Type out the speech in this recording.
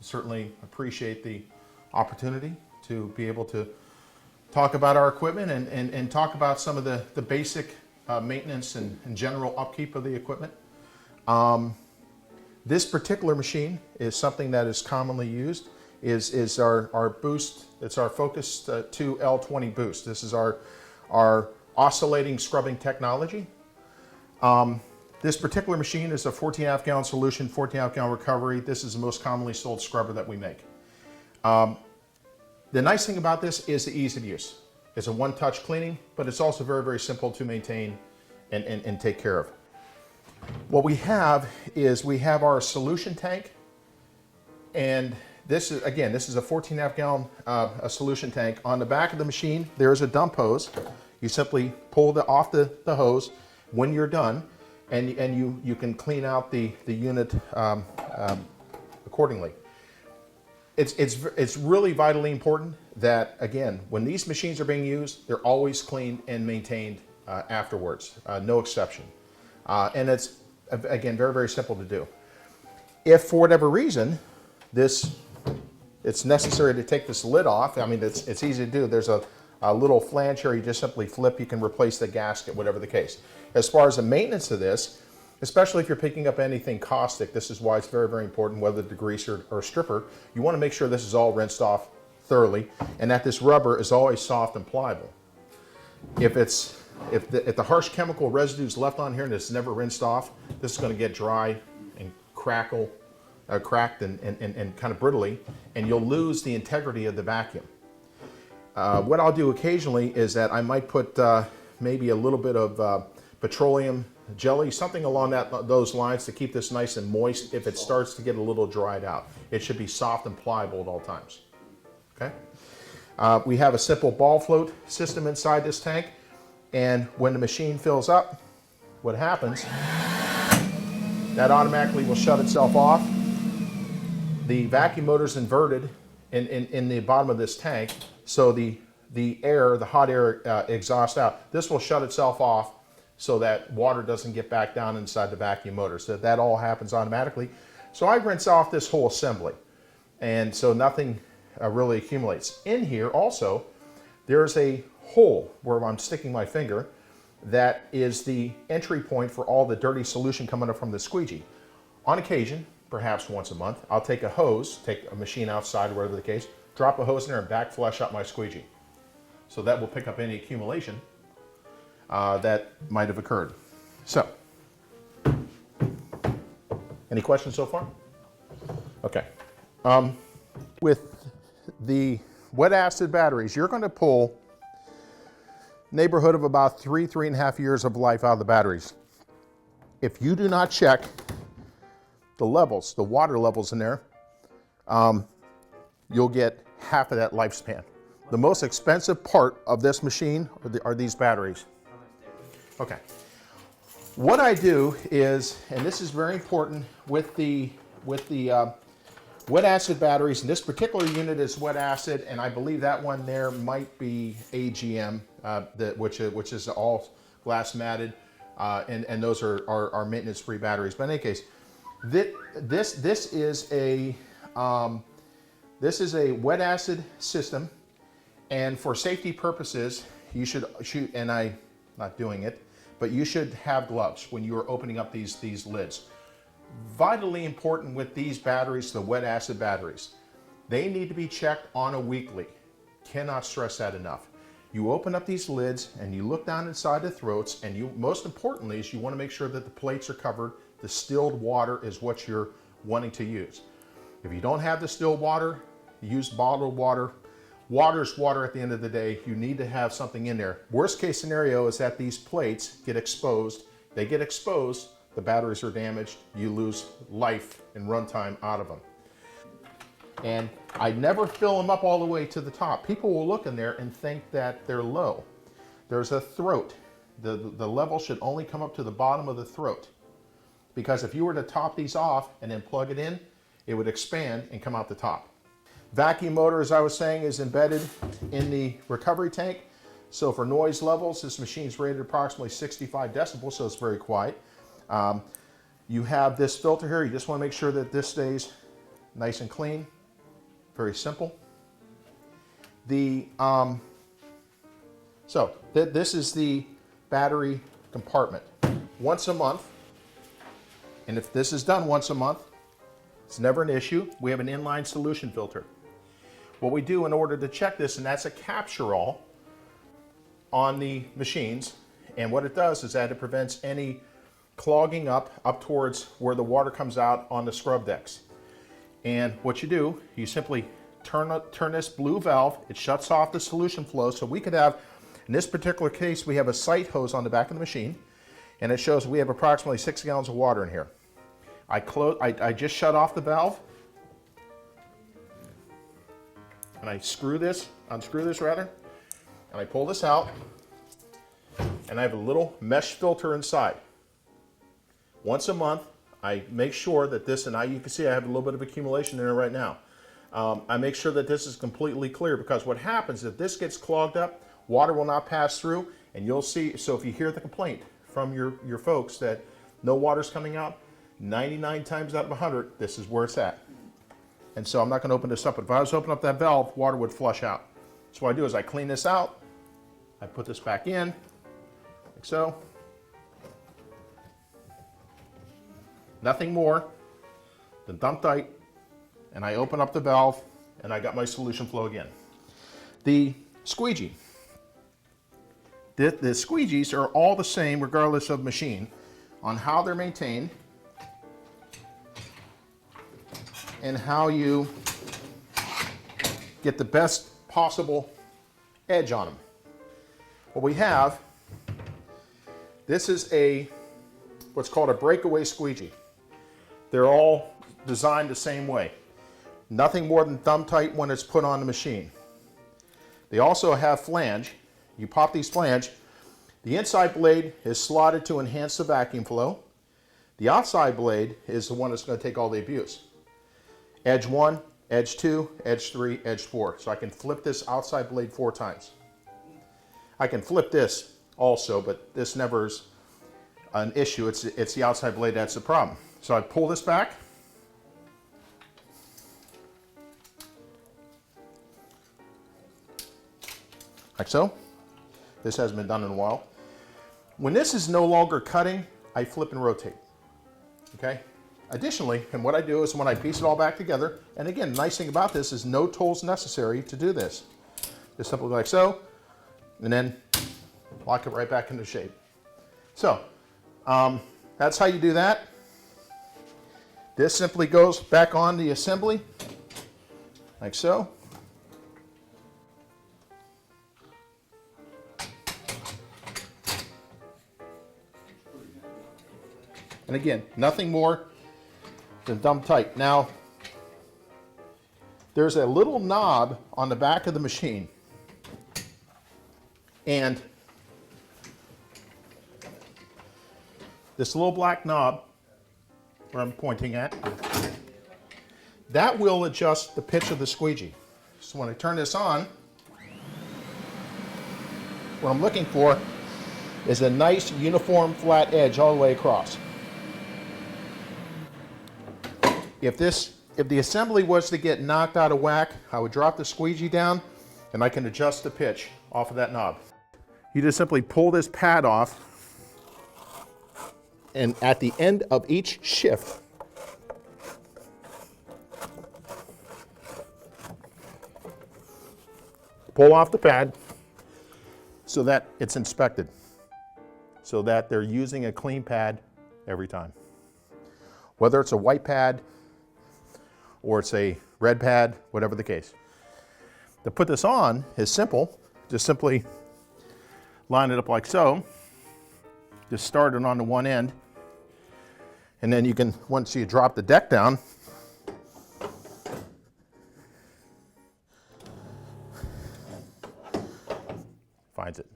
Certainly appreciate the opportunity to be able to talk about our equipment and talk about some of the basic maintenance and general upkeep of the equipment. This particular machine is something that is commonly used, is our boost. It's our Focus 2 L20 boost. This is our oscillating scrubbing technology. This particular machine is a 14.5 gallon solution, 14.5 gallon recovery. This is the most commonly sold scrubber that we make. The nice thing about this is the ease of use. It's a one-touch cleaning, but it's also very, very simple to maintain and take care of. What we have is we have our solution tank, and this is, again, this is a 14.5 gallon a solution tank. On the back of the machine, there's a dump hose. You simply pull off the hose when you're done, and you can clean out the unit accordingly. It's really vitally important that, again, when these machines are being used, they're always cleaned and maintained afterwards, no exception. And it's, again, very, very simple to do. If for whatever reason it's necessary to take this lid off, I mean, it's easy to do. There's a little flange here you just simply flip. You can replace the gasket, whatever the case. As far as the maintenance of this, especially if you're picking up anything caustic, this is why it's very, very important, whether the degreaser or stripper, you want to make sure this is all rinsed off thoroughly and that this rubber is always soft and pliable. If the harsh chemical residue is left on here and it's never rinsed off, this is going to get dry and cracked and kind of brittly, and you'll lose the integrity of the vacuum. What I'll do occasionally is that I might put maybe a little bit of petroleum jelly, something along those lines to keep this nice and moist if it starts to get a little dried out. It should be soft and pliable at all times. Okay? We have a simple ball float system inside this tank, and when the machine fills up, what happens, that automatically will shut itself off. The vacuum motor is inverted in the bottom of this tank, so the hot air exhausts out. This will shut itself off so that water doesn't get back down inside the vacuum motor. So that all happens automatically. So I rinse off this whole assembly, and so nothing really accumulates. In here also, there's a hole where I'm sticking my finger that is the entry point for all the dirty solution coming up from the squeegee. On occasion, perhaps once a month, I'll take a hose, take a machine outside or whatever the case, drop a hose in there and back flush out my squeegee. So that will pick up any accumulation that might have occurred. So, any questions so far? Okay. With the wet acid batteries, you're going to pull neighborhood of about 3.5 years of life out of the batteries. If you do not check the levels, the water levels in there, you'll get half of that lifespan. The most expensive part of this machine are these batteries. Okay. What I do is, and this is very important with the wet acid batteries, and this particular unit is wet acid, and I believe that one there might be AGM, which is all glass matted, and those are maintenance-free batteries. But in any case, this is a wet acid system, and for safety purposes, you should shoot. And I'm not doing it, but you should have gloves when you are opening up these lids. Vitally important with these batteries, the wet acid batteries, they need to be checked on a weekly. Cannot stress that enough. You open up these lids and you look down inside the throats, and most importantly is you want to make sure that the plates are covered. The distilled water is what you're wanting to use. If you don't have distilled water, use bottled water. Water is water at the end of the day. You need to have something in there. Worst case scenario is that these plates get exposed. They get exposed, the batteries are damaged, you lose life and runtime out of them. And I never fill them up all the way to the top. People will look in there and think that they're low. There's a throat. The level should only come up to the bottom of the throat. Because if you were to top these off and then plug it in, it would expand and come out the top. Vacuum motor, as I was saying, is embedded in the recovery tank. So for noise levels, this machine is rated approximately 65 decibels, so it's very quiet. You have this filter here. You just want to make sure that this stays nice and clean, very simple. This is the battery compartment. Once a month, and if this is done once a month, it's never an issue. We have an inline solution filter. What we do in order to check this, and that's a capture-all on the machines, and what it does is that it prevents any clogging up towards where the water comes out on the scrub decks. And what you do, you simply turn this blue valve, it shuts off the solution flow. So we could have, in this particular case, we have a sight hose on the back of the machine, and it shows we have approximately 6 gallons of water in here. I just shut off the valve, and I unscrew this rather, and I pull this out, and I have a little mesh filter inside. Once a month, I make sure that this, and you can see I have a little bit of accumulation in there right now. I make sure that this is completely clear, because what happens if this gets clogged up, water will not pass through, and you'll see, so if you hear the complaint from your folks that no water's coming out, 99 times out of 100, this is where it's at. And so I'm not going to open this up, but if I was to open up that valve, water would flush out. So what I do is I clean this out, I put this back in, like so. Nothing more than dump tight, and I open up the valve, and I got my solution flow again. The squeegee. The squeegees are all the same regardless of machine on how they're maintained and how you get the best possible edge on them. What we have, this is what's called a breakaway squeegee. They're all designed the same way. Nothing more than thumb tight when it's put on the machine. They also have flange. You pop these flange. The inside blade is slotted to enhance the vacuum flow. The outside blade is the one that's going to take all the abuse. Edge 1, edge 2, edge 3, edge 4. So I can flip this outside blade 4 times. I can flip this also, but this never is an issue. It's the outside blade that's the problem. So I pull this back. Like so. This hasn't been done in a while. When this is no longer cutting, I flip and rotate. Okay? Additionally, and what I do is when I piece it all back together, and again, the nice thing about this is no tools necessary to do this. Just simply like so, and then lock it right back into shape. So, that's how you do that. This simply goes back on the assembly, like so. And again, nothing more than dump tight. Now, there's a little knob on the back of the machine, and this little black knob where I'm pointing at, that will adjust the pitch of the squeegee. So when I turn this on, what I'm looking for is a nice uniform flat edge all the way across. If the assembly was to get knocked out of whack, I would drop the squeegee down and I can adjust the pitch off of that knob. You just simply pull this pad off, and at the end of each shift, pull off the pad so that it's inspected, so that they're using a clean pad every time. Whether it's a white pad or it's a red pad, whatever the case. To put this on is simple. Just simply line it up like so. Just start it on the one end. And then you can, once you drop the deck down, finds it.